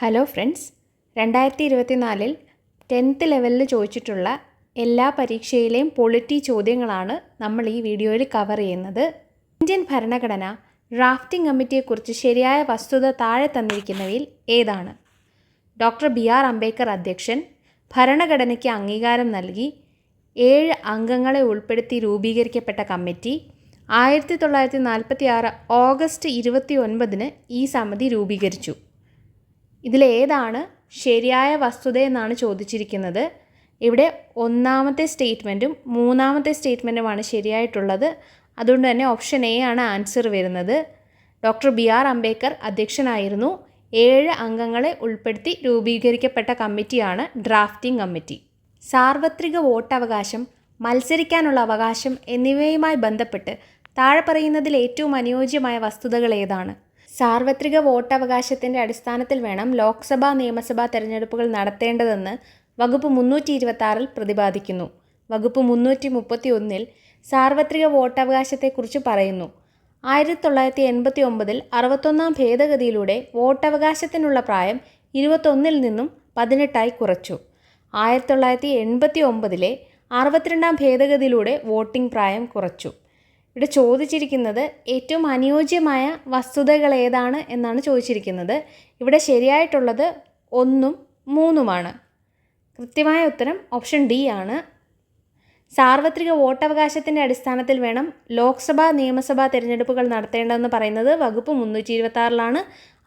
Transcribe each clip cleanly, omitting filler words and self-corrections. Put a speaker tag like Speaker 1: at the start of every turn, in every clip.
Speaker 1: Hello friends, 2024 10th ലെവലിൽ ചോദിച്ചിട്ടുള്ള എല്ലാ പരീക്ഷയിലെയും പൊളിറ്റി ചോദ്യങ്ങളാണ് നമ്മൾ ഈ വീഡിയോയിൽ കവർ ചെയ്യുന്നത്. ഇന്ത്യൻ ഭരണഘടന ഡ്രാഫ്റ്റിംഗ് കമ്മിറ്റിയെക്കുറിച്ച് ശരിയായ വസ്തുത താഴെ തന്നിരിക്കുന്നവയിൽ ഏതാണ്? Doctor B R. അംബേദ്കർ അധ്യക്ഷൻ, ഭരണഘടനയ്ക്ക് അംഗീകാരം നൽകി, 7 അംഗങ്ങളെ ഉൾപ്പെടുത്തി രൂപീകരിക്കപ്പെട്ട കമ്മിറ്റി, 1946 ഓഗസ്റ്റ് 29 ഈ സമിതി രൂപീകരിച്ചു. ഇതിലേതാണ് ശരിയായ വസ്തുതയെന്നാണ് ചോദിച്ചിരിക്കുന്നത്. ഇവിടെ ഒന്നാമത്തെ സ്റ്റേറ്റ്മെൻറ്റും മൂന്നാമത്തെ സ്റ്റേറ്റ്മെൻറ്റുമാണ് ശരിയായിട്ടുള്ളത്. അതുകൊണ്ട് തന്നെ ഓപ്ഷൻ എ ആണ് ആൻസർ വരുന്നത്. Doctor B R. അംബേദ്കർ അധ്യക്ഷനായിരുന്നു. 7 അംഗങ്ങളെ ഉൾപ്പെടുത്തി രൂപീകരിക്കപ്പെട്ട കമ്മിറ്റിയാണ് ഡ്രാഫ്റ്റിംഗ് കമ്മിറ്റി. സാർവത്രിക വോട്ടവകാശം, മത്സരിക്കാനുള്ള അവകാശം എന്നിവയുമായി ബന്ധപ്പെട്ട് താഴെ പറയുന്നതിൽ ഏറ്റവും അനുയോജ്യമായ വസ്തുതകൾ ഏതാണ്? സാർവത്രിക വോട്ടവകാശത്തിൻ്റെ അടിസ്ഥാനത്തിൽ വേണം ലോക്സഭാ നിയമസഭാ തെരഞ്ഞെടുപ്പുകൾ നടത്തേണ്ടതെന്ന് വകുപ്പ് 326 പ്രതിപാദിക്കുന്നു. വകുപ്പ് 331 സാർവത്രിക വോട്ടവകാശത്തെക്കുറിച്ച് പറയുന്നു. 1989 61ാം ഭേദഗതിയിലൂടെ വോട്ടവകാശത്തിനുള്ള പ്രായം 21 നിന്നും 18 കുറച്ചു. 1989 62ാം ഭേദഗതിയിലൂടെ വോട്ടിംഗ് പ്രായം കുറച്ചു. ഇവിടെ ചോദിച്ചിരിക്കുന്നത് ഏറ്റവും അനുയോജ്യമായ വസ്തുതകൾ ഏതാണ് എന്നാണ് ചോദിച്ചിരിക്കുന്നത്. ഇവിടെ ശരിയായിട്ടുള്ളത് 1ഉം 3ഉമാണ്. കൃത്യമായ ഉത്തരം ഓപ്ഷൻ ഡി ആണ്. സാർവത്രിക വോട്ടവകാശത്തിൻ്റെ അടിസ്ഥാനത്തിൽ വേണം ലോക്സഭാ നിയമസഭാ തിരഞ്ഞെടുപ്പുകൾ നടത്തേണ്ടതെന്ന് പറയുന്നത് വകുപ്പ് 326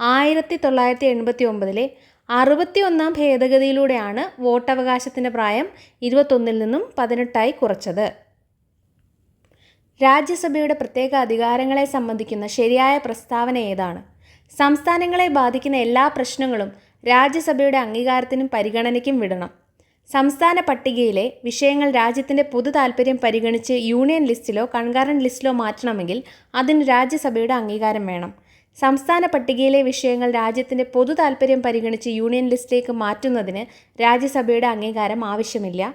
Speaker 1: 1989 61ാം ഭേദഗതിയിലൂടെയാണ് വോട്ടവകാശത്തിൻ്റെ പ്രായം 21 നിന്നും 18 കുറച്ചത്. രാജ്യസഭയുടെ പ്രത്യേക അധികാരങ്ങളെ സംബന്ധിക്കുന്ന ശരിയായ പ്രസ്താവന ഏതാണ്? സംസ്ഥാനങ്ങളെ ബാധിക്കുന്ന എല്ലാ പ്രശ്നങ്ങളും രാജ്യസഭയുടെ അംഗീകാരത്തിനും പരിഗണനയ്ക്കും വിടണം. സംസ്ഥാന പട്ടികയിലെ വിഷയങ്ങൾ രാജ്യത്തിൻ്റെ പൊതു താൽപ്പര്യം പരിഗണിച്ച് യൂണിയൻ ലിസ്റ്റിലോ കൺകറന്റ് ലിസ്റ്റിലോ മാറ്റണമെങ്കിൽ അതിന് രാജ്യസഭയുടെ അംഗീകാരം വേണം. സംസ്ഥാന പട്ടികയിലെ വിഷയങ്ങൾ രാജ്യത്തിൻ്റെ പൊതു താൽപ്പര്യം പരിഗണിച്ച് യൂണിയൻ ലിസ്റ്റിലേക്ക് മാറ്റുന്നതിന് രാജ്യസഭയുടെ അംഗീകാരം ആവശ്യമില്ല.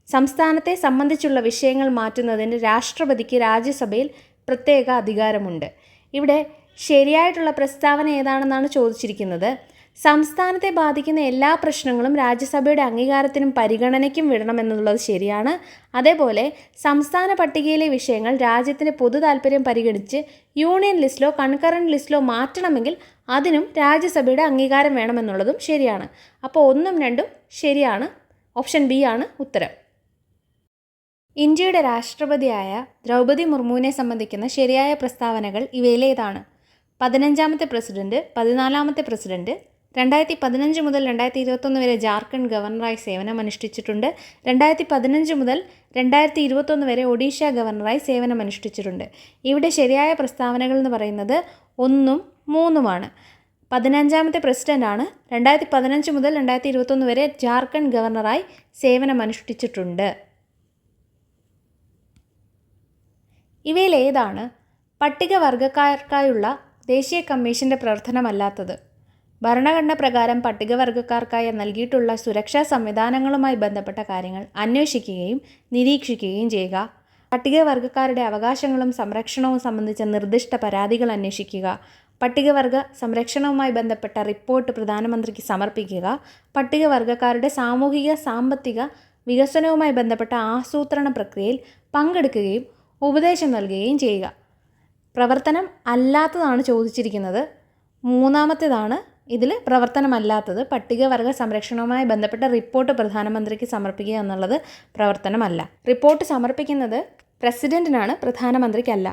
Speaker 1: സംസ്ഥാനത്തെ സംബന്ധിച്ചുള്ള വിഷയങ്ങൾ മാറ്റുന്നതിന് രാഷ്ട്രപതിക്ക് രാജ്യസഭയിൽ പ്രത്യേക അധികാരമുണ്ട്. ഇവിടെ ശരിയായിട്ടുള്ള പ്രസ്താവന ഏതാണെന്നാണ് ചോദിച്ചിരിക്കുന്നത്. സംസ്ഥാനത്തെ ബാധിക്കുന്ന എല്ലാ പ്രശ്നങ്ങളും രാജ്യസഭയുടെ അംഗീകാരത്തിനും പരിഗണനയ്ക്കും വിടണമെന്നുള്ളത് ശരിയാണ്. അതേപോലെ സംസ്ഥാന പട്ടികയിലെ വിഷയങ്ങൾ രാജ്യത്തിൻ്റെ പൊതു താൽപ്പര്യം പരിഗണിച്ച് യൂണിയൻ ലിസ്റ്റിലോ കൺകറന്റ് ലിസ്റ്റിലോ മാറ്റണമെങ്കിൽ അതിനും രാജ്യസഭയുടെ അംഗീകാരം വേണമെന്നുള്ളതും ശരിയാണ്. അപ്പോൾ 1ഉം 2ഉം ശരിയാണ്. ഓപ്ഷൻ ബി ആണ് ഉത്തരം. ഇന്ത്യയുടെ രാഷ്ട്രപതിയായ ദ്രൗപദി മുർമുവിനെ സംബന്ധിക്കുന്ന ശരിയായ പ്രസ്താവനകൾ ഇവയിലേതാണ്? 15ാമത്തെ പ്രസിഡന്റ്, 14ാമത്തെ പ്രസിഡന്റ്, 2015 മുതൽ 2021 വരെ ജാർഖണ്ഡ് ഗവർണറായി സേവനമനുഷ്ഠിച്ചിട്ടുണ്ട്. 2015 മുതൽ 2021 വരെ ഒഡീഷ ഗവർണറായി സേവനമനുഷ്ഠിച്ചിട്ടുണ്ട്. ഇവിടെ ശരിയായ പ്രസ്താവനകൾ എന്ന് പറയുന്നത് 1ഉം 3ഉമാണ്. 15ാമത്തെ പ്രസിഡന്റാണ്. 2015 മുതൽ 2021 വരെ ജാർഖണ്ഡ് ഗവർണറായി സേവനമനുഷ്ഠിച്ചിട്ടുണ്ട്. ഇവയിൽ ഏതാണ് പട്ടികവർഗക്കാർക്കായുള്ള ദേശീയ കമ്മീഷൻ്റെ പ്രവർത്തനമല്ലാത്തത്? ഭരണഘടന പ്രകാരം പട്ടികവർഗക്കാർക്കായി നൽകിയിട്ടുള്ള സുരക്ഷാ സംവിധാനങ്ങളുമായി ബന്ധപ്പെട്ട കാര്യങ്ങൾ അന്വേഷിക്കുകയും നിരീക്ഷിക്കുകയും ചെയ്യുക. പട്ടികവർഗക്കാരുടെ അവകാശങ്ങളും സംരക്ഷണവും സംബന്ധിച്ച നിർദ്ദിഷ്ട പരാതികൾ അന്വേഷിക്കുക. പട്ടികവർഗ സംരക്ഷണവുമായി ബന്ധപ്പെട്ട റിപ്പോർട്ട് പ്രധാനമന്ത്രിക്ക് സമർപ്പിക്കുക. പട്ടികവർഗക്കാരുടെ സാമൂഹിക സാമ്പത്തിക വികസനവുമായി ബന്ധപ്പെട്ട ആസൂത്രണ പ്രക്രിയയിൽ പങ്കെടുക്കുകയും ഉപദേശം നൽകുകയും ചെയ്യുക. പ്രവർത്തനം അല്ലാത്തതാണ് ചോദിച്ചിരിക്കുന്നത്. മൂന്നാമത്തേതാണ് ഇതിൽ പ്രവർത്തനമല്ലാത്തത്. പട്ടികവർഗ സംരക്ഷണവുമായി ബന്ധപ്പെട്ട റിപ്പോർട്ട് പ്രധാനമന്ത്രിക്ക് സമർപ്പിക്കുക എന്നുള്ളത് പ്രവർത്തനമല്ല. റിപ്പോർട്ട് സമർപ്പിക്കുന്നത് പ്രസിഡന്റിനാണ്, പ്രധാനമന്ത്രിക്കല്ല.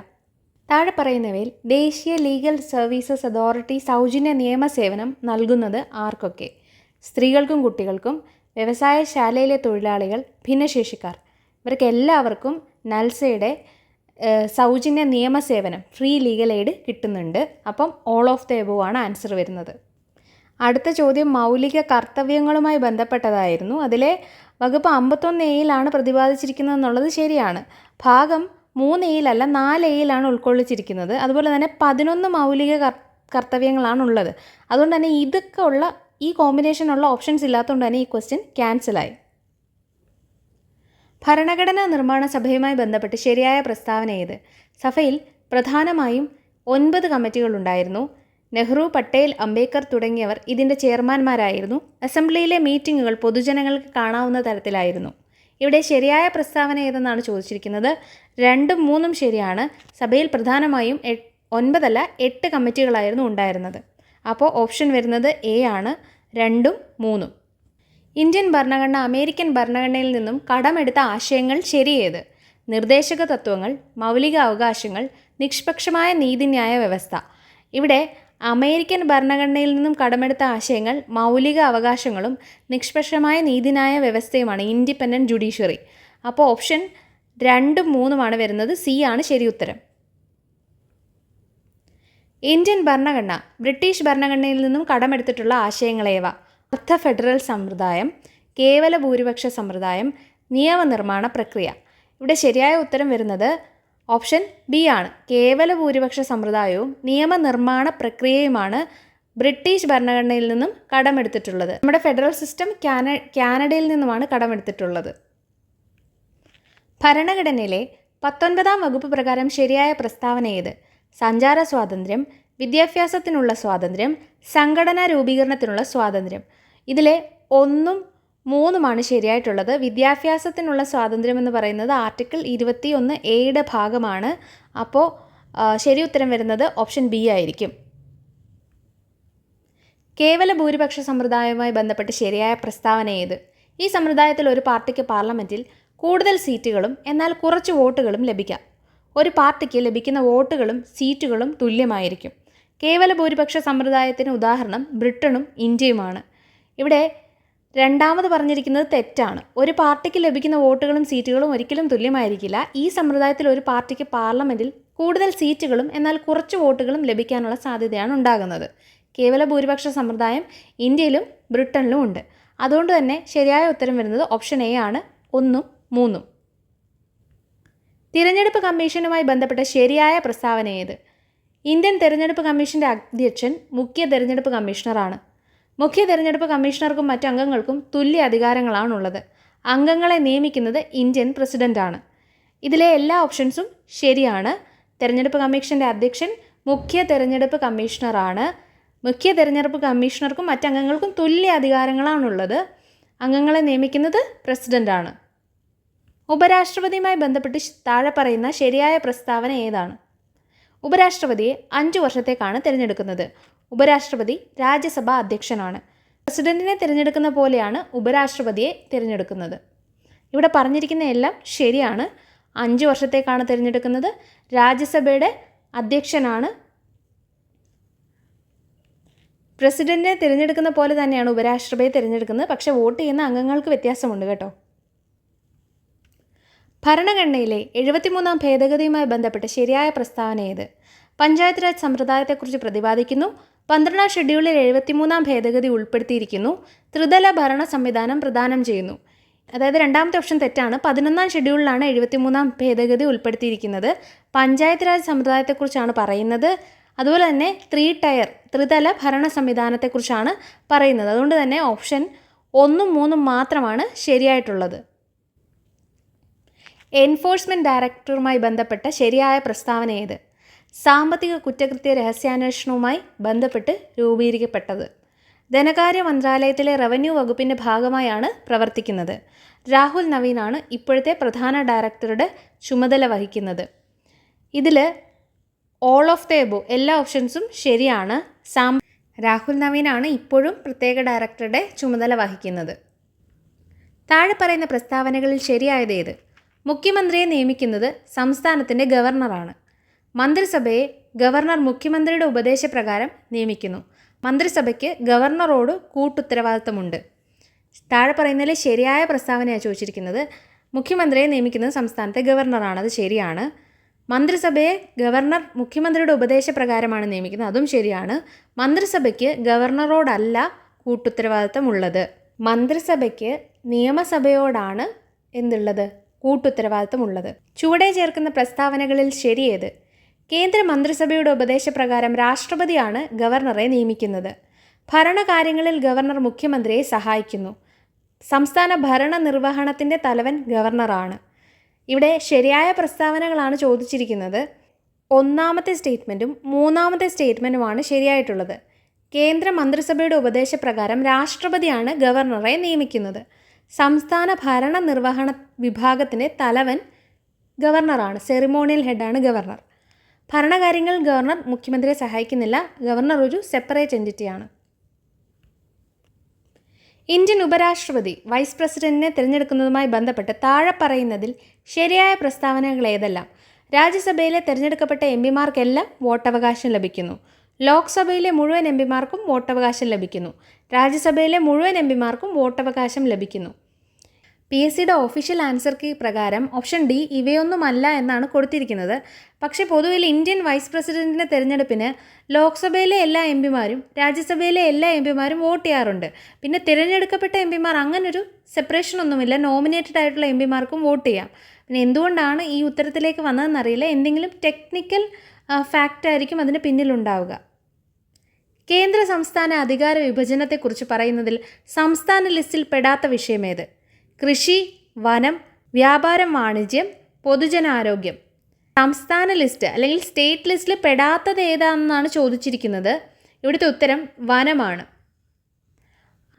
Speaker 1: താഴെ പറയുന്നവയിൽ ദേശീയ ലീഗൽ സർവീസസ് അതോറിറ്റി സൗജന്യ നിയമസേവനം നൽകുന്നത് ആർക്കൊക്കെ? സ്ത്രീകൾക്കും കുട്ടികൾക്കും, വ്യവസായശാലയിലെ തൊഴിലാളികൾ, ഭിന്നശേഷിക്കാർ. ഇവർക്ക് എല്ലാവർക്കും നൽസയുടെ സൗജന്യ നിയമസേവനം ഫ്രീ ലീഗൽ എയ്ഡ് കിട്ടുന്നുണ്ട്. അപ്പം ഓൾ ഓഫ് ദ എബോവ് ആണ് ആൻസർ വരുന്നത്. അടുത്ത ചോദ്യം മൗലിക കർത്തവ്യങ്ങളുമായി ബന്ധപ്പെട്ടതായിരുന്നു. അതിലെ വകുപ്പ് 51A പ്രതിപാദിച്ചിരിക്കുന്നത് ശരിയാണ്. ഭാഗം 3A 4A ഉൾക്കൊള്ളിച്ചിരിക്കുന്നത്. അതുപോലെ തന്നെ 11 മൗലിക കർത്തവ്യങ്ങളാണ് ഉള്ളത്. അതുകൊണ്ട് തന്നെ ഇതൊക്കെ ഉള്ള ഈ കോമ്പിനേഷനുള്ള ഓപ്ഷൻസ് ഇല്ലാത്തതുകൊണ്ട് തന്നെ ഈ ക്വസ്റ്റ്യൻ ക്യാൻസലായി. ഭരണഘടനാ നിർമ്മാണ സഭയുമായി ബന്ധപ്പെട്ട് ശരിയായ പ്രസ്താവന ഏത്? സഭയിൽ പ്രധാനമായും 9 കമ്മിറ്റികളുണ്ടായിരുന്നു. നെഹ്റു, പട്ടേൽ, അംബേദ്കർ തുടങ്ങിയവർ ഇതിൻ്റെ ചെയർമാൻമാരായിരുന്നു. അസംബ്ലിയിലെ മീറ്റിങ്ങുകൾ പൊതുജനങ്ങൾക്ക് കാണാവുന്ന തരത്തിലായിരുന്നു. ഇവിടെ ശരിയായ പ്രസ്താവന ഏതെന്നാണ് ചോദിച്ചിരിക്കുന്നത്. 2ഉം 3ഉം ശരിയാണ്. സഭയിൽ പ്രധാനമായും 9 8 കമ്മിറ്റികളായിരുന്നു ഉണ്ടായിരുന്നത്. അപ്പോൾ ഓപ്ഷൻ വരുന്നത് എ ആണ്, 2ഉം 3ഉം. ഇന്ത്യൻ ഭരണഘടന അമേരിക്കൻ ഭരണഘടനയിൽ നിന്നും കടമെടുത്ത ആശയങ്ങൾ ശരിയേത്? നിർദ്ദേശക തത്വങ്ങൾ, മൗലിക അവകാശങ്ങൾ, നിഷ്പക്ഷമായ നീതിന്യായ വ്യവസ്ഥ. ഇവിടെ അമേരിക്കൻ ഭരണഘടനയിൽ നിന്നും കടമെടുത്ത ആശയങ്ങൾ മൗലിക അവകാശങ്ങളും നിഷ്പക്ഷമായ നീതിന്യായ വ്യവസ്ഥയുമാണ്, ഇൻഡിപെൻഡൻറ്റ് ജുഡീഷ്യറി. അപ്പോൾ ഓപ്ഷൻ 2ഉം 3ഉമാണ് വരുന്നത്. സി ആണ് ശരി ഉത്തരം. ഇന്ത്യൻ ഭരണഘടന ബ്രിട്ടീഷ് ഭരണഘടനയിൽ നിന്നും കടമെടുത്തിട്ടുള്ള ആശയങ്ങളേവ? അർദ്ധ ഫെഡറൽ സമ്പ്രദായം, കേവല ഭൂരിപക്ഷ സമ്പ്രദായം, നിയമനിർമ്മാണ പ്രക്രിയ. ഇവിടെ ശരിയായ ഉത്തരം വരുന്നത് ഓപ്ഷൻ ബി ആണ്. കേവല ഭൂരിപക്ഷ സമ്പ്രദായവും നിയമനിർമ്മാണ പ്രക്രിയയുമാണ് ബ്രിട്ടീഷ് ഭരണഘടനയിൽ നിന്നും കടമെടുത്തിട്ടുള്ളത്. നമ്മുടെ ഫെഡറൽ സിസ്റ്റം കാനഡയിൽ നിന്നുമാണ് കടമെടുത്തിട്ടുള്ളത്. ഭരണഘടനയിലെ 19ാം വകുപ്പ് പ്രകാരം ശരിയായ പ്രസ്താവന ഏത്? സഞ്ചാര സ്വാതന്ത്ര്യം, വിദ്യാഭ്യാസത്തിനുള്ള സ്വാതന്ത്ര്യം, സംഘടനാ രൂപീകരണത്തിനുള്ള സ്വാതന്ത്ര്യം. ഇതിലെ 1ഉം 3ഉമാണ് ശരിയായിട്ടുള്ളത്. വിദ്യാഭ്യാസത്തിനുള്ള സ്വാതന്ത്ര്യം എന്ന് പറയുന്നത് ആർട്ടിക്കിൾ 21A ഭാഗമാണ്. അപ്പോൾ ശരി ഉത്തരം വരുന്നത് ഓപ്ഷൻ ബി ആയിരിക്കും. കേവല ഭൂരിപക്ഷ സമ്പ്രദായവുമായി ബന്ധപ്പെട്ട് ശരിയായ പ്രസ്താവന ഏത്? ഈ സമ്പ്രദായത്തിൽ ഒരു പാർട്ടിക്ക് പാർലമെൻറ്റിൽ കൂടുതൽ സീറ്റുകളും എന്നാൽ കുറച്ച് വോട്ടുകളും ലഭിക്കാം. ഒരു പാർട്ടിക്ക് ലഭിക്കുന്ന വോട്ടുകളും സീറ്റുകളും തുല്യമായിരിക്കും. കേവല ഭൂരിപക്ഷ സമ്പ്രദായത്തിന് ഉദാഹരണം ബ്രിട്ടനും ഇന്ത്യയുമാണ്. ഇവിടെ രണ്ടാമത് പറഞ്ഞിരിക്കുന്നത് തെറ്റാണ്. ഒരു പാർട്ടിക്ക് ലഭിക്കുന്ന വോട്ടുകളും സീറ്റുകളും ഒരിക്കലും തുല്യമായിരിക്കില്ല. ഈ സമ്പ്രദായത്തിൽ ഒരു പാർട്ടിക്ക് പാർലമെൻറ്റിൽ കൂടുതൽ സീറ്റുകളും എന്നാൽ കുറച്ച് വോട്ടുകളും ലഭിക്കാനുള്ള സാധ്യതയാണ് ഉണ്ടാകുന്നത്. കേവല ഭൂരിപക്ഷ സമ്പ്രദായം ഇന്ത്യയിലും ബ്രിട്ടനിലും ഉണ്ട്. അതുകൊണ്ട് തന്നെ ശരിയായ ഉത്തരം വരുന്നത് ഓപ്ഷൻ എ ആണ്, 1ഉം 3ഉം. തിരഞ്ഞെടുപ്പ് കമ്മീഷനുമായി ബന്ധപ്പെട്ട ശരിയായ പ്രസ്താവന ഏത്? ഇന്ത്യൻ തിരഞ്ഞെടുപ്പ് കമ്മീഷൻ്റെ അധ്യക്ഷൻ മുഖ്യ തിരഞ്ഞെടുപ്പ് കമ്മീഷണറാണ്. മുഖ്യ തിരഞ്ഞെടുപ്പ് കമ്മീഷണർക്കും മറ്റ് അംഗങ്ങൾക്കും തുല്യ അധികാരങ്ങളാണുള്ളത്. അംഗങ്ങളെ നിയമിക്കുന്നത് ഇന്ത്യൻ പ്രസിഡൻ്റാണ്. ഇതിലെ എല്ലാ ഓപ്ഷൻസും ശരിയാണ്. തിരഞ്ഞെടുപ്പ് കമ്മീഷൻ്റെ അധ്യക്ഷൻ മുഖ്യ തിരഞ്ഞെടുപ്പ് കമ്മീഷണറാണ്. മുഖ്യ തിരഞ്ഞെടുപ്പ് കമ്മീഷണർക്കും മറ്റംഗങ്ങൾക്കും തുല്യ അധികാരങ്ങളാണുള്ളത്. അംഗങ്ങളെ നിയമിക്കുന്നത് പ്രസിഡൻ്റാണ്. ഉപരാഷ്ട്രപതിയുമായി ബന്ധപ്പെട്ട് താഴെ പറയുന്ന ശരിയായ പ്രസ്താവന ഏതാണ്? ഉപരാഷ്ട്രപതിയെ 5 വർഷത്തേക്കാണ് തിരഞ്ഞെടുക്കുന്നത്. ഉപരാഷ്ട്രപതി രാജ്യസഭാ അധ്യക്ഷനാണ്. പ്രസിഡന്റിനെ തിരഞ്ഞെടുക്കുന്ന പോലെയാണ് ഉപരാഷ്ട്രപതിയെ തിരഞ്ഞെടുക്കുന്നത്. ഇവിടെ പറഞ്ഞിരിക്കുന്ന എല്ലാം ശരിയാണ്. 5 വർഷത്തേക്കാണ് തിരഞ്ഞെടുക്കുന്നത്. രാജ്യസഭയുടെ അധ്യക്ഷനാണ്. പ്രസിഡന്റിനെ തിരഞ്ഞെടുക്കുന്ന പോലെ തന്നെയാണ് ഉപരാഷ്ട്രപതിയെ തിരഞ്ഞെടുക്കുന്നത്. പക്ഷേ വോട്ട് ചെയ്യുന്ന അംഗങ്ങൾക്ക് വ്യത്യാസമുണ്ട് കേട്ടോ. ഭരണഘടനയിലെ 73ാം ഭേദഗതിയുമായി ബന്ധപ്പെട്ട് ശരിയായ പ്രസ്താവന ഏത്? പഞ്ചായത്ത് രാജ് സമ്പ്രദായത്തെക്കുറിച്ച് പ്രതിപാദിക്കുന്നു. 12ാം ഷെഡ്യൂളിൽ 73ാം ഭേദഗതി ഉൾപ്പെടുത്തിയിരിക്കുന്നു. ത്രിതല ഭരണ സംവിധാനം പ്രദാനം ചെയ്യുന്നു. അതായത് രണ്ടാമത്തെ ഓപ്ഷൻ തെറ്റാണ്. 11ാം ഷെഡ്യൂളിലാണ് 73ാം ഭേദഗതി ഉൾപ്പെടുത്തിയിരിക്കുന്നത്. പഞ്ചായത്ത് രാജ് സമ്പ്രദായത്തെക്കുറിച്ചാണ് പറയുന്നത്. അതുപോലെ തന്നെ ത്രിതല ഭരണ സംവിധാനത്തെക്കുറിച്ചാണ് പറയുന്നത്. അതുകൊണ്ട് തന്നെ ഓപ്ഷൻ 1ഉം 3ഉം മാത്രമാണ് ശരിയായിട്ടുള്ളത്. എൻഫോഴ്സ്മെൻറ്റ് ഡയറക്ടറുമായി ബന്ധപ്പെട്ട ശരിയായ പ്രസ്താവന ഏത്? സാമ്പത്തിക കുറ്റകൃത്യ രഹസ്യാന്വേഷണവുമായി ബന്ധപ്പെട്ട് രൂപീകരിക്കപ്പെട്ടത്. ധനകാര്യ മന്ത്രാലയത്തിലെ റവന്യൂ വകുപ്പിൻ്റെ ഭാഗമായാണ് പ്രവർത്തിക്കുന്നത്. രാഹുൽ നവീനാണ് ഇപ്പോഴത്തെ പ്രധാന ഡയറക്ടറുടെ ചുമതല വഹിക്കുന്നത്. ഇതിൽ ഓൾ ഓഫ് ദ എബോ എല്ലാ ഓപ്ഷൻസും ശരിയാണ്. രാഹുൽ നവീനാണ് ഇപ്പോഴും പ്രത്യേക ഡയറക്ടറുടെ ചുമതല വഹിക്കുന്നത്. താഴെ പറയുന്ന പ്രസ്താവനകളിൽ ശരിയായത് ഏത്? മുഖ്യമന്ത്രിയെ നിയമിക്കുന്നത് സംസ്ഥാനത്തിൻ്റെ ഗവർണറാണ്. മന്ത്രിസഭയെ ഗവർണർ മുഖ്യമന്ത്രിയുടെ ഉപദേശപ്രകാരം നിയമിക്കുന്നു. മന്ത്രിസഭയ്ക്ക് ഗവർണറോട് കൂട്ടുത്തരവാദിത്തമുണ്ട്. താഴെ പറയുന്നതിലെ ശരിയായ പ്രസ്താവനയാണ് ചോദിച്ചിരിക്കുന്നത്. മുഖ്യമന്ത്രിയെ നിയമിക്കുന്നത് സംസ്ഥാനത്തെ ഗവർണറാണ്. അത് ശരിയാണ്. മന്ത്രിസഭയെ ഗവർണർ മുഖ്യമന്ത്രിയുടെ ഉപദേശപ്രകാരമാണ് നിയമിക്കുന്നത്. അതും ശരിയാണ്. മന്ത്രിസഭയ്ക്ക് ഗവർണറോടല്ല കൂട്ടുത്തരവാദിത്തമുള്ളത്. മന്ത്രിസഭയ്ക്ക് നിയമസഭയോടാണ് എന്തുള്ളത്? കൂട്ടുത്തരവാദിത്തമുള്ളത്. ചുവടെ ചേർക്കുന്ന പ്രസ്താവനകളിൽ ശരിയേത്? കേന്ദ്ര മന്ത്രിസഭയുടെ ഉപദേശപ്രകാരം രാഷ്ട്രപതിയാണ് ഗവർണറെ നിയമിക്കുന്നത്. ഭരണകാര്യങ്ങളിൽ ഗവർണർ മുഖ്യമന്ത്രിയെ സഹായിക്കുന്നു. സംസ്ഥാന ഭരണ നിർവഹണത്തിൻ്റെ തലവൻ ഗവർണറാണ്. ഇവിടെ ശരിയായ പ്രസ്താവനകളാണ് ചോദിച്ചിരിക്കുന്നത്. ഒന്നാമത്തെ സ്റ്റേറ്റ്മെൻറ്റും മൂന്നാമത്തെ സ്റ്റേറ്റ്മെൻറ്റുമാണ് ശരിയായിട്ടുള്ളത്. കേന്ദ്ര മന്ത്രിസഭയുടെ ഉപദേശപ്രകാരം രാഷ്ട്രപതിയാണ് ഗവർണറെ നിയമിക്കുന്നത്. സംസ്ഥാന ഭരണ നിർവഹണ വിഭാഗത്തിൻ്റെ തലവൻ ഗവർണറാണ്. സെറിമോണിയൽ ഹെഡാണ് ഗവർണർ. ഭരണകാര്യങ്ങൾ ഗവർണർ മുഖ്യമന്ത്രിയെ സഹായിക്കുന്നില്ല. ഗവർണർ ഒരു സെപ്പറേറ്റ് എൻറ്റിറ്റിയാണ്. ഇന്ത്യൻ ഉപരാഷ്ട്രപതി വൈസ് പ്രസിഡന്റിനെ തിരഞ്ഞെടുക്കുന്നതുമായി ബന്ധപ്പെട്ട് താഴെ പറയുന്നതിൽ ശരിയായ പ്രസ്താവനകൾ ഏതെല്ലാം? രാജ്യസഭയിലെ തിരഞ്ഞെടുക്കപ്പെട്ട എംപിമാർക്കെല്ലാം വോട്ടവകാശം ലഭിക്കുന്നു. ലോക്സഭയിലെ മുഴുവൻ എംപിമാർക്കും വോട്ടവകാശം ലഭിക്കുന്നു. രാജ്യസഭയിലെ മുഴുവൻ എംപിമാർക്കും വോട്ടവകാശം ലഭിക്കുന്നു. PSCയുടെ ഒഫീഷ്യൽ ആൻസർ കീ പ്രകാരം ഓപ്ഷൻ ഡി ഇവയൊന്നുമല്ല എന്നാണ് കൊടുത്തിരിക്കുന്നത്. പക്ഷേ പൊതുവിൽ ഇന്ത്യൻ വൈസ് പ്രസിഡന്റിൻ്റെ തിരഞ്ഞെടുപ്പിന് ലോക്സഭയിലെ എല്ലാ എംപിമാരും രാജ്യസഭയിലെ എല്ലാ എംപിമാരും വോട്ട് ചെയ്യാറുണ്ട്. പിന്നെ തിരഞ്ഞെടുക്കപ്പെട്ട എംപിമാർ അങ്ങനൊരു സെപ്പറേഷൻ ഒന്നുമില്ല. നോമിനേറ്റഡ് ആയിട്ടുള്ള എംപിമാർക്കും വോട്ട് ചെയ്യാം. പിന്നെ എന്തുകൊണ്ടാണ് ഈ ഉത്തരത്തിലേക്ക് വന്നതെന്നറിയില്ല. എന്തെങ്കിലും ടെക്നിക്കൽ ഫാക്റ്റ് ആയിരിക്കും അതിന് പിന്നിലുണ്ടാവുക. കേന്ദ്ര സംസ്ഥാന അധികാര വിഭജനത്തെക്കുറിച്ച് പറയുന്നതിൽ സംസ്ഥാന ലിസ്റ്റിൽ പെടാത്ത വിഷയമേത്? കൃഷി, വനം, വ്യാപാരം, വാണിജ്യം, പൊതുജനാരോഗ്യം. സംസ്ഥാന ലിസ്റ്റ് അല്ലെങ്കിൽ സ്റ്റേറ്റ് ലിസ്റ്റിൽ പെടാത്തത് ഏതാണെന്നാണ് ചോദിച്ചിരിക്കുന്നത്. ഇവിടുത്തെ ഉത്തരം വനമാണ്.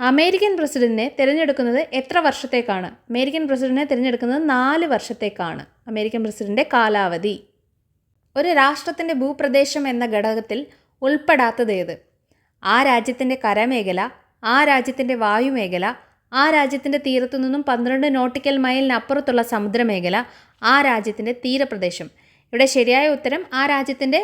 Speaker 1: അമേരിക്കൻ പ്രസിഡന്റിനെ തിരഞ്ഞെടുക്കുന്നത് എത്ര വർഷത്തേക്കാണ്? അമേരിക്കൻ പ്രസിഡന്റിനെ തിരഞ്ഞെടുക്കുന്നത് 4 വർഷത്തേക്കാണ് അമേരിക്കൻ പ്രസിഡന്റിൻ്റെ കാലാവധി. ഒരു രാഷ്ട്രത്തിൻ്റെ ഭൂപ്രദേശം എന്ന ഘടകത്തിൽ ഉൾപ്പെടാത്തത് ഏത്? ആ രാജ്യത്തിൻ്റെ കരമേഖല, ആ രാജ്യത്തിൻ്റെ വായുമേഖല, ആ രാജ്യത്തിൻ്റെ തീരത്തു നിന്നും 12 നോട്ടിക്കൽ മൈലിനപ്പുറത്തുള്ള സമുദ്രമേഖല, ആ രാജ്യത്തിൻ്റെ തീരപ്രദേശം. ഇവിടെ ശരിയായ ഉത്തരം ആ രാജ്യത്തിൻ്റെ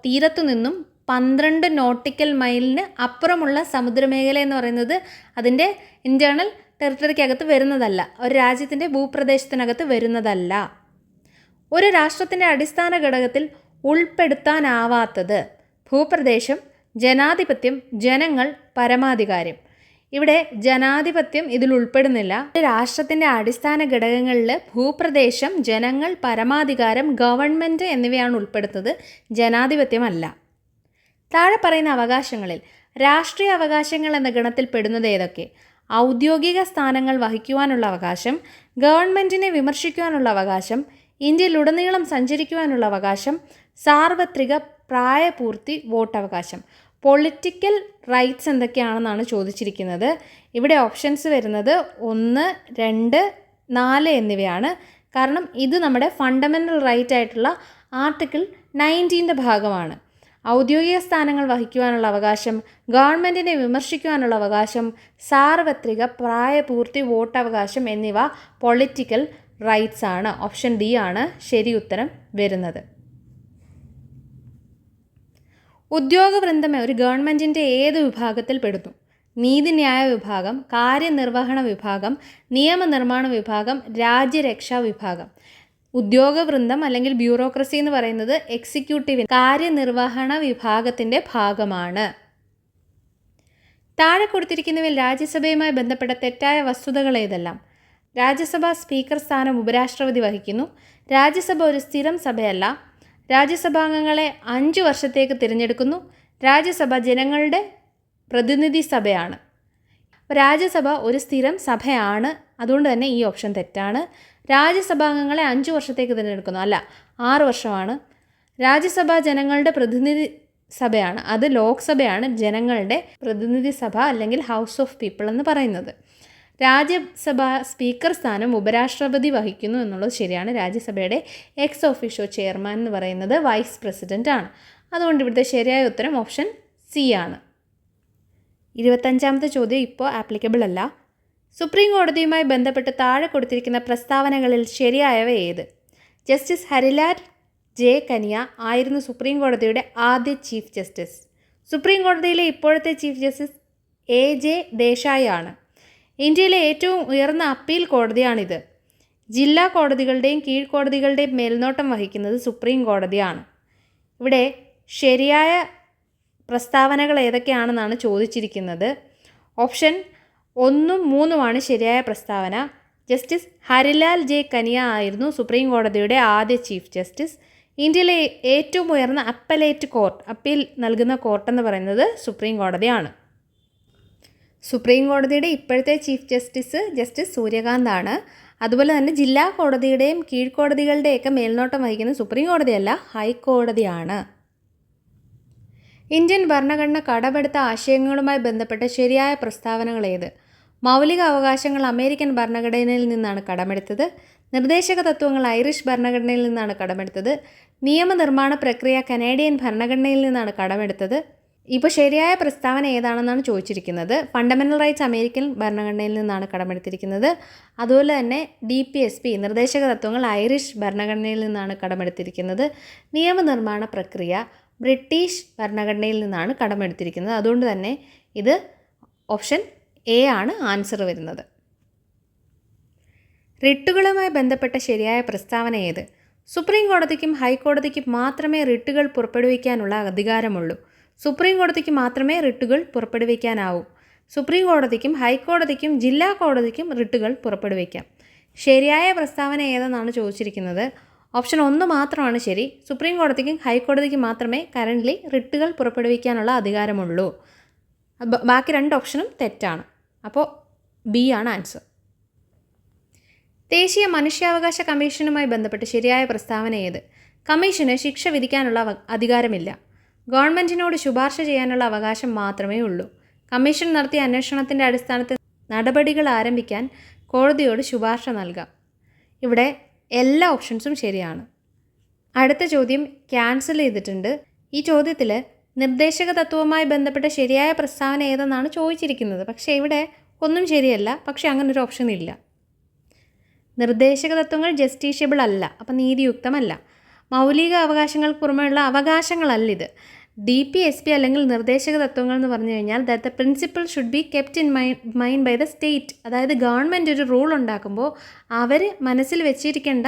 Speaker 1: തീരത്തു നിന്നും 12 നോട്ടിക്കൽ മൈലിന് അപ്പുറമുള്ള സമുദ്രമേഖല എന്ന് പറയുന്നത് അതിൻ്റെ ഇൻറ്റേർണൽ ടെറിട്ടറിക്കകത്ത് വരുന്നതല്ല, ഒരു രാജ്യത്തിൻ്റെ ഭൂപ്രദേശത്തിനകത്ത് വരുന്നതല്ല. ഒരു രാഷ്ട്രത്തിൻ്റെ അടിസ്ഥാന ഘടകത്തിൽ ഉൾപ്പെടുത്താനാവാത്തത്? ഭൂപ്രദേശം, ജനാധിപത്യം, ജനങ്ങൾ, പരമാധികാരം. ഇവിടെ ജനാധിപത്യം ഇതിൽ ഉൾപ്പെടുന്നില്ല. രാഷ്ട്രത്തിൻ്റെ അടിസ്ഥാന ഘടകങ്ങളിൽ ഭൂപ്രദേശം, ജനങ്ങൾ, പരമാധികാരം, ഗവൺമെൻറ് എന്നിവയാണ് ഉൾപ്പെടുന്നത്, ജനാധിപത്യമല്ല. താഴെ പറയുന്ന അവകാശങ്ങളിൽ രാഷ്ട്രീയ അവകാശങ്ങൾ എന്ന ഗണത്തിൽ പെടുന്നത് ഏതൊക്കെ? ഔദ്യോഗിക സ്ഥാനങ്ങൾ വഹിക്കുവാനുള്ള അവകാശം, ഗവൺമെൻറ്റിനെ വിമർശിക്കുവാനുള്ള അവകാശം, ഇന്ത്യയിലുടനീളം സഞ്ചരിക്കുവാനുള്ള അവകാശം, സാർവത്രിക പ്രായപൂർത്തി വോട്ടവകാശം. പൊളിറ്റിക്കൽ റൈറ്റ്സ് എന്തൊക്കെയാണെന്നാണ് ചോദിച്ചിരിക്കുന്നത്. ഇവിടെ ഓപ്ഷൻസ് വരുന്നത് 1, 2, 4 എന്നിവയാണ്. കാരണം ഇത് നമ്മുടെ ഫണ്ടമെൻ്റൽ റൈറ്റ് ആയിട്ടുള്ള ആർട്ടിക്കിൾ 19 ഭാഗമാണ്. ഔദ്യോഗിക സ്ഥാനങ്ങൾ വഹിക്കുവാനുള്ള അവകാശം, ഗവൺമെൻറ്റിനെ വിമർശിക്കുവാനുള്ള അവകാശം, സാർവത്രിക പ്രായപൂർത്തി വോട്ടവകാശം എന്നിവ പൊളിറ്റിക്കൽ റൈറ്റ്സ് ആണ്. ഓപ്ഷൻ ഡി ആണ് ശരി ഉത്തരം വരുന്നത്. ഉദ്യോഗവൃന്ദം ഒരു ഗവൺമെൻറ്റിൻ്റെ ഏത് വിഭാഗത്തിൽ പെടുന്നു? നീതിന്യായ വിഭാഗം, കാര്യനിർവഹണ വിഭാഗം, നിയമനിർമ്മാണ വിഭാഗം, രാജ്യരക്ഷാ വിഭാഗം. ഉദ്യോഗവൃന്ദം അല്ലെങ്കിൽ ബ്യൂറോക്രസി എന്ന് പറയുന്നത് എക്സിക്യൂട്ടീവ് കാര്യനിർവഹണ വിഭാഗത്തിൻ്റെ ഭാഗമാണ്. താഴെ കൊടുത്തിരിക്കുന്നവയിൽ രാജ്യസഭയുമായി ബന്ധപ്പെട്ട തെറ്റായ വസ്തുതകൾ ഏതെല്ലാം? രാജ്യസഭാ സ്പീക്കർ സ്ഥാനം ഉപരാഷ്ട്രപതി വഹിക്കുന്നു. രാജ്യസഭ ഒരു സ്ഥിരം സഭയല്ല. രാജ്യസഭാംഗങ്ങളെ 5 വർഷത്തേക്ക് തിരഞ്ഞെടുക്കുന്നു. രാജ്യസഭ ജനങ്ങളുടെ പ്രതിനിധി സഭയാണ്. രാജ്യസഭ ഒരു സ്ഥിരം സഭയാണ്, അതുകൊണ്ട് തന്നെ ഈ ഓപ്ഷൻ തെറ്റാണ്. രാജ്യസഭാംഗങ്ങളെ 5 വർഷത്തേക്ക് തിരഞ്ഞെടുക്കുന്നു, അല്ല 6 വർഷമാണ്. രാജ്യസഭ ജനങ്ങളുടെ പ്രതിനിധി സഭയാണ്, അത് ലോക്സഭയാണ് ജനങ്ങളുടെ പ്രതിനിധി സഭ അല്ലെങ്കിൽ ഹൗസ് ഓഫ് പീപ്പിൾ എന്ന് പറയുന്നത്. രാജ്യസഭ സ്പീക്കർ സ്ഥാനം ഉപരാഷ്ട്രപതി വഹിക്കുന്നു എന്നുള്ളത് ശരിയാണ്. രാജ്യസഭയുടെ എക്സ് ഓഫീഷ്യോ ചെയർമാൻ എന്ന് പറയുന്നത് വൈസ് പ്രസിഡൻ്റ് ആണ്. അതുകൊണ്ട് ഇവിടുത്തെ ശരിയായ ഉത്തരം ഓപ്ഷൻ സി ആണ്. 25ാമത്തെ ചോദ്യം ഇപ്പോൾ ആപ്ലിക്കബിൾ അല്ല. സുപ്രീം കോടതിയുമായി ബന്ധപ്പെട്ട് താഴെ കൊടുത്തിരിക്കുന്ന പ്രസ്താവനകളിൽ ശരിയായവ ഏത്? ജസ്റ്റിസ് ഹരിലാൽ ജെ കനിയ ആയിരുന്നു സുപ്രീം കോടതിയുടെ ആദ്യ ചീഫ് ജസ്റ്റിസ്. സുപ്രീം കോടതിയിലെ ഇപ്പോഴത്തെ ചീഫ് ജസ്റ്റിസ് AJ ദേശായി ആണ്. ഇന്ത്യയിലെ ഏറ്റവും ഉയർന്ന അപ്പീൽ കോടതിയാണിത്. ജില്ലാ കോടതികളുടെയും കീഴ്ക്കോടതികളുടെയും മേൽനോട്ടം വഹിക്കുന്നത് സുപ്രീം കോടതിയാണ്. ഇവിടെ ശരിയായ പ്രസ്താവനകൾ ഏതൊക്കെയാണെന്നാണ് ചോദിച്ചിരിക്കുന്നത്. ഓപ്ഷൻ 1ഉം 3ഉമാണ് ശരിയായ പ്രസ്താവന. ജസ്റ്റിസ് ഹരിലാൽ ജെ കനിയ ആയിരുന്നു സുപ്രീം കോടതിയുടെ ആദ്യ ചീഫ് ജസ്റ്റിസ്. ഇന്ത്യയിലെ ഏറ്റവും ഉയർന്ന അപ്പലേറ്റ് കോർട്ട്, അപ്പീൽ നൽകുന്ന കോർട്ടെന്ന് പറയുന്നത് സുപ്രീം കോടതിയാണ്. സുപ്രീം കോടതിയുടെ ഇപ്പോഴത്തെ ചീഫ് ജസ്റ്റിസ് ജസ്റ്റിസ് സൂര്യകാന്ത് ആണ്. അതുപോലെ തന്നെ ജില്ലാ കോടതിയുടെയും കീഴ്ക്കോടതികളുടെയൊക്കെ മേൽനോട്ടം വഹിക്കുന്ന സുപ്രീം കോടതിയല്ല, ഹൈക്കോടതിയാണ്. ഇന്ത്യൻ ഭരണഘടന കടമെടുത്ത ആശയങ്ങളുമായി ബന്ധപ്പെട്ട ശരിയായ പ്രസ്താവനകൾ ഏത്? മൗലിക അവകാശങ്ങൾ അമേരിക്കൻ ഭരണഘടനയിൽ നിന്നാണ് കടമെടുത്തത്. നിർദ്ദേശക തത്വങ്ങൾ ഐറിഷ് ഭരണഘടനയിൽ നിന്നാണ് കടമെടുത്തത്. നിയമനിർമ്മാണ പ്രക്രിയ കനേഡിയൻ ഭരണഘടനയിൽ നിന്നാണ് കടമെടുത്തത്. ഇപ്പോൾ ശരിയായ പ്രസ്താവന ഏതാണെന്നാണ് ചോദിച്ചിരിക്കുന്നത്. ഫണ്ടമെൻ്റൽ റൈറ്റ്സ് അമേരിക്കൻ ഭരണഘടനയിൽ നിന്നാണ് കടമെടുത്തിരിക്കുന്നത്. അതുപോലെ തന്നെ DPSP നിർദ്ദേശക തത്വങ്ങൾ ഐറിഷ് ഭരണഘടനയിൽ നിന്നാണ് കടമെടുത്തിരിക്കുന്നത്. നിയമനിർമ്മാണ പ്രക്രിയ ബ്രിട്ടീഷ് ഭരണഘടനയിൽ നിന്നാണ് കടമെടുത്തിരിക്കുന്നത്. അതുകൊണ്ട് തന്നെ ഇത് ഓപ്ഷൻ എ ആണ് ആൻസർ വരുന്നത്. റിട്ടുകളുമായി ബന്ധപ്പെട്ട ശരിയായ പ്രസ്താവന ഏത്? സുപ്രീം കോടതിക്കും ഹൈക്കോടതിക്കും മാത്രമേ റിട്ടുകൾ പുറപ്പെടുവിക്കാനുള്ള അധികാരമുള്ളൂ. സുപ്രീം കോടതിക്ക് മാത്രമേ റിട്ടുകൾ പുറപ്പെടുവിക്കാനാവൂ. സുപ്രീം കോടതിക്കും ഹൈക്കോടതിക്കും ജില്ലാ കോടതിക്കും റിട്ടുകൾ പുറപ്പെടുവിക്കാം. ശരിയായ പ്രസ്താവന ഏതെന്നാണ് ചോദിച്ചിരിക്കുന്നത്. ഓപ്ഷൻ 1 മാത്രമാണ് ശരി. സുപ്രീം കോടതിക്കും ഹൈക്കോടതിക്കും മാത്രമേ കറൻ്റ്ലി റിട്ടുകൾ പുറപ്പെടുവിക്കാനുള്ള അധികാരമുള്ളൂ. ബാക്കി 2 ഓപ്ഷനും തെറ്റാണ്. അപ്പോൾ ബി ആണ് ആൻസർ. ദേശീയ മനുഷ്യാവകാശ കമ്മീഷനുമായി ബന്ധപ്പെട്ട് ശരിയായ പ്രസ്താവന ഏത്? കമ്മീഷന് ശിക്ഷ വിധിക്കാനുള്ള അധികാരമില്ല. ഗവൺമെൻറ്റിനോട് ശുപാർശ ചെയ്യാനുള്ള അവകാശം മാത്രമേ ഉള്ളൂ. കമ്മീഷൻ നടത്തിയ അന്വേഷണത്തിൻ്റെ അടിസ്ഥാനത്തിൽ നടപടികൾ ആരംഭിക്കാൻ കോടതിയോട് ശുപാർശ നൽകാം. ഇവിടെ എല്ലാ ഓപ്ഷൻസും ശരിയാണ്. അടുത്ത ചോദ്യം ക്യാൻസൽ ചെയ്തിട്ടുണ്ട്. ഈ ചോദ്യത്തിൽ നിർദ്ദേശക തത്വവുമായി ബന്ധപ്പെട്ട ശരിയായ പ്രസ്താവന ഏതെന്നാണ് ചോദിച്ചിരിക്കുന്നത്. പക്ഷേ ഇവിടെ ഒന്നും ശരിയല്ല. പക്ഷേ അങ്ങനൊരു ഓപ്ഷൻ ഇല്ല. നിർദ്ദേശക തത്വങ്ങൾ ജസ്റ്റീഷ്യബിൾ അല്ല, അപ്പം നീതിയുക്തമല്ല. മൗലിക അവകാശങ്ങൾക്ക് പുറമെയുള്ള അവകാശങ്ങളല്ലിത്. DPSP അല്ലെങ്കിൽ നിർദ്ദേശക തത്വങ്ങൾ എന്ന് പറഞ്ഞു കഴിഞ്ഞാൽ the principle should be kept in mind by the state. അതായത് ഗവൺമെൻറ് ഒരു റൂൾ ഉണ്ടാക്കുമ്പോൾ അവർ മനസ്സിൽ വെച്ചിരിക്കേണ്ട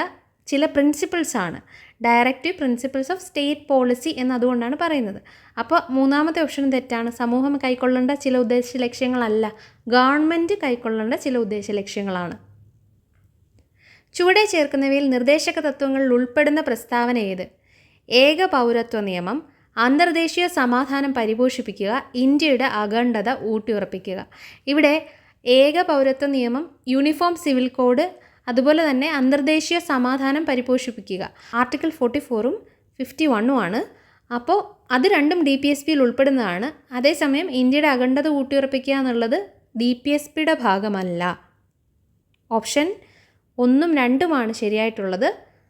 Speaker 1: ചില പ്രിൻസിപ്പിൾസാണ്. Directive principles of state policy എന്നതുകൊണ്ടാണ് പറയുന്നത്. അപ്പോൾ 3ാമത്തെ ഓപ്ഷനും തെറ്റാണ്. സമൂഹം കൈക്കൊള്ളേണ്ട ചില ഉദ്ദേശ ലക്ഷ്യങ്ങളല്ല, ഗവൺമെൻറ് കൈക്കൊള്ളേണ്ട ചില ഉദ്ദേശ ലക്ഷ്യങ്ങളാണ്. ചുവടെ ചേർക്കുന്നവയിൽ നിർദ്ദേശക തത്വങ്ങളിൽ ഉൾപ്പെടുന്ന പ്രസ്താവന ഏത്? ഏക പൗരത്വ നിയമം, അന്തർദേശീയ സമാധാനം പരിപോഷിപ്പിക്കുക, ഇന്ത്യയുടെ അഖണ്ഡത ഊട്ടിയുറപ്പിക്കുക. ഇവിടെ ഏക പൗരത്വ നിയമം, യൂണിഫോം സിവിൽ കോഡ്, അതുപോലെ തന്നെ അന്തർദേശീയ സമാധാനം പരിപോഷിപ്പിക്കുക ആർട്ടിക്കിൾ 44ഉം 51ഉം ആണ്. അപ്പോൾ അത് രണ്ടും DPSPയിൽ ഉൾപ്പെടുന്നതാണ്. അതേസമയം ഇന്ത്യയുടെ അഖണ്ഡത ഊട്ടിയുറപ്പിക്കുക എന്നുള്ളത് DPSPയുടെ ഭാഗമല്ല. ഓപ്ഷൻ 1ഉം 2ഉമാണ് ശരിയായിട്ടുള്ളത്.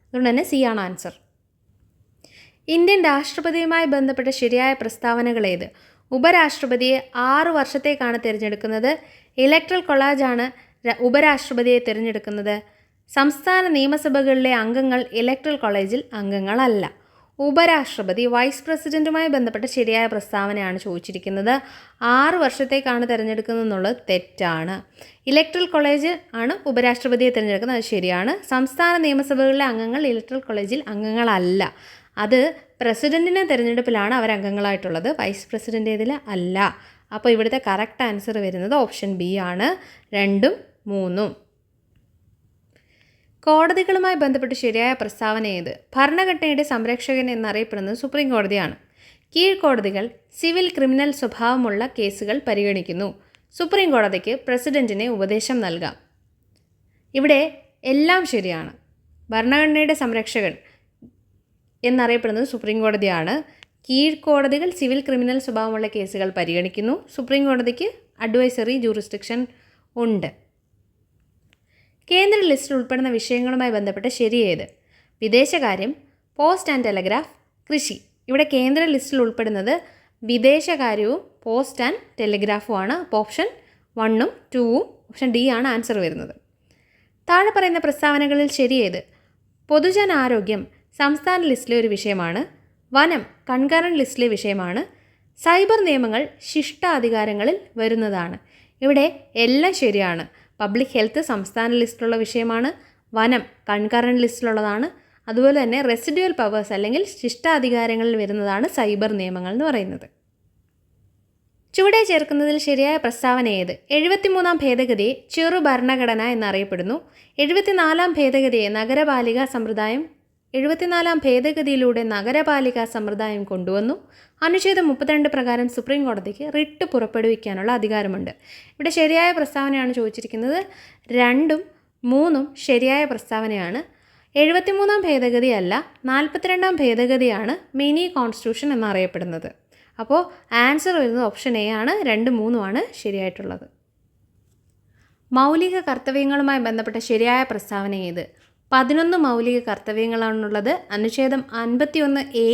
Speaker 1: അതുകൊണ്ട് തന്നെ സി ആണ് ആൻസർ. ഇന്ത്യൻ രാഷ്ട്രപതിയുമായി ബന്ധപ്പെട്ട ശരിയായ പ്രസ്താവനകൾ ഏത്? ഉപരാഷ്ട്രപതിയെ 6 വർഷത്തേക്കാണ് തിരഞ്ഞെടുക്കുന്നത്. ഇലക്ട്രൽ കൊളേജാണ് ഉപരാഷ്ട്രപതിയെ തിരഞ്ഞെടുക്കുന്നത്. സംസ്ഥാന നിയമസഭകളിലെ അംഗങ്ങൾ ഇലക്ട്രൽ കോളേജിൽ അംഗങ്ങളല്ല. ഉപരാഷ്ട്രപതി വൈസ് പ്രസിഡൻറ്റുമായി ബന്ധപ്പെട്ട ശരിയായ പ്രസ്താവനയാണ് ചോദിച്ചിരിക്കുന്നത്. 6 വർഷത്തേക്കാണ് തിരഞ്ഞെടുക്കുന്നത് എന്നുള്ളത് തെറ്റാണ്. ഇലക്ട്രൽ കോളേജ് ആണ് ഉപരാഷ്ട്രപതിയെ തിരഞ്ഞെടുക്കുന്നത്, അത് ശരിയാണ്. സംസ്ഥാന നിയമസഭകളിലെ അംഗങ്ങൾ ഇലക്ട്രൽ കോളേജിൽ അംഗങ്ങളല്ല. അത് പ്രസിഡൻറ്റിൻ്റെ തിരഞ്ഞെടുപ്പിലാണ് അവർ അംഗങ്ങളായിട്ടുള്ളത്, വൈസ് പ്രസിഡൻ്റേതിൽ അല്ല. അപ്പോൾ ഇവിടുത്തെ കറക്റ്റ് ആൻസർ വരുന്നത് ഓപ്ഷൻ ബി ആണ്, 2ഉം 3ഉം. കോടതികളുമായി ബന്ധപ്പെട്ട് ശരിയായ പ്രസ്താവന ഏത്? ഭരണഘടനയുടെ സംരക്ഷകൻ എന്നറിയപ്പെടുന്നത് സുപ്രീം കോടതിയാണ്. കീഴ്ക്കോടതികൾ സിവിൽ ക്രിമിനൽ സ്വഭാവമുള്ള കേസുകൾ പരിഗണിക്കുന്നു. സുപ്രീം കോടതിക്ക് പ്രസിഡന്റിനെ ഉപദേശം നൽകാം. ഇവിടെ എല്ലാം ശരിയാണ്. ഭരണഘടനയുടെ സംരക്ഷകൻ എന്നറിയപ്പെടുന്നത് സുപ്രീം കോടതിയാണ്. കീഴ്ക്കോടതികൾ സിവിൽ ക്രിമിനൽ സ്വഭാവമുള്ള കേസുകൾ പരിഗണിക്കുന്നു. സുപ്രീം കോടതിക്ക് അഡ്വൈസറി ജൂറിസ്ഡിക്ഷൻ ഉണ്ട്. കേന്ദ്ര ലിസ്റ്റിൽ ഉൾപ്പെടുന്ന വിഷയങ്ങളുമായി ബന്ധപ്പെട്ട ശരി ഏത്? വിദേശകാര്യം, പോസ്റ്റ് ആൻഡ് ടെലഗ്രാഫ്, കൃഷി. ഇവിടെ കേന്ദ്ര ലിസ്റ്റിൽ ഉൾപ്പെടുന്നത് വിദേശകാര്യവും പോസ്റ്റ് ആൻഡ് ടെലിഗ്രാഫുമാണ്. അപ്പോൾ ഓപ്ഷൻ 1ഉം 2ഉം ഓപ്ഷൻ ഡി ആണ് ആൻസർ വരുന്നത്. താഴെ പറയുന്ന പ്രസ്താവനകളിൽ ശരി ഏത്? പൊതുജനാരോഗ്യം സംസ്ഥാന ലിസ്റ്റിലെ ഒരു വിഷയമാണ്. വനം കൺകറന്റ് ലിസ്റ്റിലെ വിഷയമാണ്. സൈബർ നിയമങ്ങൾ ശിഷ്ടാധികാരങ്ങളിൽ വരുന്നതാണ്. ഇവിടെ എല്ലാം ശരിയാണ്. പബ്ലിക് ഹെൽത്ത് സംസ്ഥാന ലിസ്റ്റിലുള്ള വിഷയമാണ്. വനം കൺകറന്റ് ലിസ്റ്റിലുള്ളതാണ്. അതുപോലെ തന്നെ റെസിഡ്യുവൽ പവേഴ്സ് അല്ലെങ്കിൽ ശിഷ്ടാധികാരങ്ങളിൽ വരുന്നതാണ് സൈബർ നിയമങ്ങൾ എന്ന് പറയുന്നത്. ചുവടെ ചേർക്കുന്നതിൽ ശരിയായ പ്രസ്താവന ഏത്? 73ാം ഭേദഗതിയെ ചെറു ഭരണഘടന എന്നറിയപ്പെടുന്നു. 74ാം ഭേദഗതിയെ നഗരപാലിക സമ്പ്രദായം 74ാം ഭേദഗതിയിലൂടെ നഗരപാലിക സമ്പ്രദായം കൊണ്ടുവന്നു. അനുച്ഛേദം 32 പ്രകാരം സുപ്രീം കോടതിക്ക് റിട്ട് പുറപ്പെടുവിക്കാനുള്ള അധികാരമുണ്ട്. ഇവിടെ ശരിയായ പ്രസ്താവനയാണ് ചോദിച്ചിരിക്കുന്നത്. 2ഉം മൂന്നും ശരിയായ പ്രസ്താവനയാണ്. 73-ാം ഭേദഗതിയല്ല, 42-ാം ഭേദഗതിയാണ് മിനി കോൺസ്റ്റിറ്റ്യൂഷൻ എന്നറിയപ്പെടുന്നത്. അപ്പോൾ ആൻസർ വരുന്നത് ഓപ്ഷൻ എ ആണ്. 2, 3 ശരിയായിട്ടുള്ളത്. മൗലിക കർത്തവ്യങ്ങളുമായി ബന്ധപ്പെട്ട ശരിയായ പ്രസ്താവന ഏത്? 11 മൗലിക കർത്തവ്യങ്ങളാണുള്ളത്. അനുച്ഛേദം 51A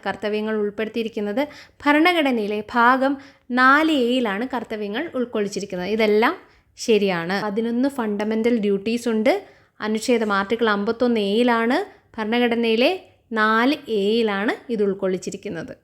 Speaker 1: കർത്തവ്യങ്ങൾ ഉൾപ്പെടുത്തിയിരിക്കുന്നത്. ഭരണഘടനയിലെ ഭാഗം 4A കർത്തവ്യങ്ങൾ ഉൾക്കൊള്ളിച്ചിരിക്കുന്നത്. ഇതെല്ലാം ശരിയാണ്. 11 ഫണ്ടമെൻ്റൽ ഡ്യൂട്ടീസ് ഉണ്ട്. അനുച്ഛേദം ആർട്ടിക്കിൾ 51A ഭരണഘടനയിലെ 4A ഇത് ഉൾക്കൊള്ളിച്ചിരിക്കുന്നത്.